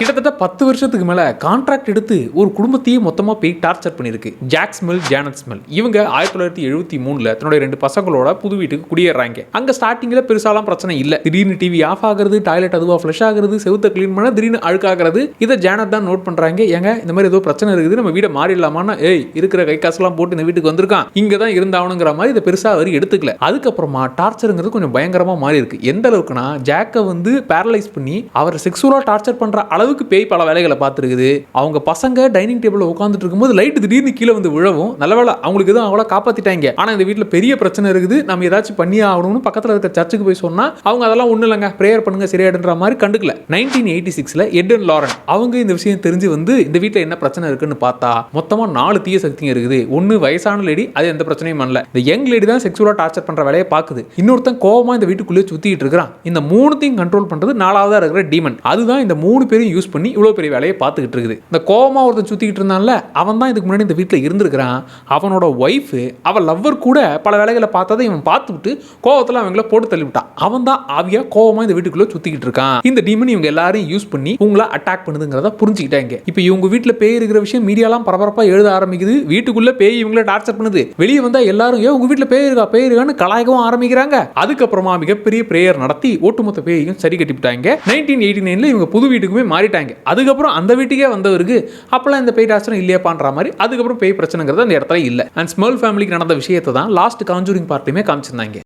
கிட்டத்தட்ட 10 வருஷத்துக்கு மேல கான்ட்ராக்ட் எடுத்து ஒரு குடும்பத்தையே மொத்தமா பேய் டார்ச்சர் பண்ணிருக்கு. Jack Smurl, Janet Smurl. இவங்க 1973ல தன்னுடைய 2 பசங்களோட புது வீட்டுக்கு குடியேறாங்க. அங்க ஸ்டார்டிங்ல பெருசாலாம் பிரச்சனை இல்ல. திடீர்னு டிவி ஆஃப் ஆகுறது, டாய்லெட் அதுவா ஃப்ளஷ் ஆகுறது, செவுத்த க்ளீன் பண்ண திடீர்னு அழுக்காகிறது. இதை ஜானட் தான் நோட் பண்றாங்க. ஏங்க இந்த மாதிரி ஏதோ பிரச்சனை இருக்குது, நம்ம வீட மாறிடலாமான்னு இருக்கிற கை காசுலாம் போட்டு இந்த வீட்டுக்கு வந்திருக்கான், இங்க தான் இருந்தாவணுங்கிற மாதிரி இதை பெருசா அவர் எடுத்துக்கல. அதுக்கப்புறமா டார்ச்சருங்கிறது கொஞ்சம் பயங்கரமா மாறி இருக்கு. எந்த அளவுக்குன்னா ஜாக்கை வந்து பேரலைஸ் பண்ணி அவர் செக்ஸுவலா டார்ச்சர் பண்ற அளவுக்கு பேய் பல வேலைகளை பார்த்துருக்குது. அவங்க பசங்க டைனிங் டேபிள் உட்காந்துட்டு இருக்கும்போது லைட் திடீர்னு கீழே வந்து விழவும் நல்லவேளை அவங்களுக்கு எதுவும் அவங்கள காப்பாத்திட்டாங்க. ஆனா இந்த வீட்டில் பெரிய பிரச்சனை இருக்குது, நம்ம ஏதாச்சும் பண்ணி ஆகணும்னு பக்கத்தில் இருக்க சர்ச்சுக்கு போய் சொன்னா அவங்க அதெல்லாம் ஒன்றும் இல்லைங்க, ப்ரேயர் பண்ணுங்க சரியாடுன்ற மாதிரி கண்டுக்கல. 1986ல எட் அண்ட் லாரன் அவங்க இந்த விஷயம் தெரிஞ்சு வந்து இந்த வீட்டில் என்ன பிரச்சனை இருக்குன்னு பார்த்தா மொத்தமா 4 தீய சக்திங்க இருக்குது. ஒன்னு வயசான லேடி, அது எந்த பிரச்சனையும் பண்ணல. இந்த யங் லேடி தான் செக்ஸுவலா டார்ச்சர் பண்ற வேலையை பார்க்குது. இன்னொருத்தன் கோவமா இந்த வீட்டுக்குள்ளே சுத்திட்டு இருக்கிறான். இந்த 3த்தையும் கண்ட்ரோல் பண்றது 4ஆவதா இருக்கிற டீமன். அதுதான் இந்த 3 பேரையும் யூஸ் பண்ணி இவ்வளவு பெரிய வேலையை பார்த்துக்கிட்டு இருக்குது. இந்த கோவமா ஒருத்தன் சுத்திக்கிட்டு இருந்தான்ல, அவன் தான் இதுக்கு முன்னாடி இந்த வீட்டில் இருந்திருக்கிறான். அவனோட ஒய்ஃப் அவன் லவ்வர் கூட பல வேலைகளை பார்த்ததை இவன் பார்த்துவிட்டு கோவத்தில் அவங்கள போட்டு தள்ளிவிட்டான். அவன் தான் ஆவியா கோவமா இந்த வீட்டுக்குள்ள சுத்திக்கிட்டு இருக்கான். இந்த டீமன் இவங்க எல்லாரையும் யூஸ் பண்ணி உங்களை அட்டாக் பண்ணுதுங்கிறத புரிஞ்சுக்கிட்டாங்க. இப்போ இவங்க வீட்டில் பேய் இருக்கிற விஷயம் மீடியாலாம் பரபரப்பா எழுத ஆரம்பிக்குது. வீட்டுக்குள்ள பேய் இவங்களை டார்ச்சர் பண்ணுது. வெளியே வந்தா எல்லாரும் உங்க வீட்டில் பேய் இருக்கா பேய் இருக்கான்னு கலாய்க்கவும் ஆரம்பிக்கிறாங்க. அதுக்கப்புறமா மிகப்பெரிய பிரேயர் நடத்தி ஒட்டுமொத்த பேயையும் சரி கட்டிவிட்டாங்க. 1989ல இவங்க புது வீட்டுக்குமே மாறிட்டாங்க. அதுக்கப்புறம் அந்த வீட்டுக்கே வந்தவருக்கு அப்பெல்லாம் இந்த பேய் டார்ச்சர் இல்லையா பண்ற மாதிரி அதுக்கப்புறம் பேய் பிரச்சனைங்கிறது அந்த இடத்துல இல்ல. அண்ட் ஸ்மெல் ஃபேமிலிக்கு நடந்த விஷயத்தை தான் லாஸ்ட் கான்ஜூரிங் பார்ட்டியுமே காமிச்சிருந்தாங்க.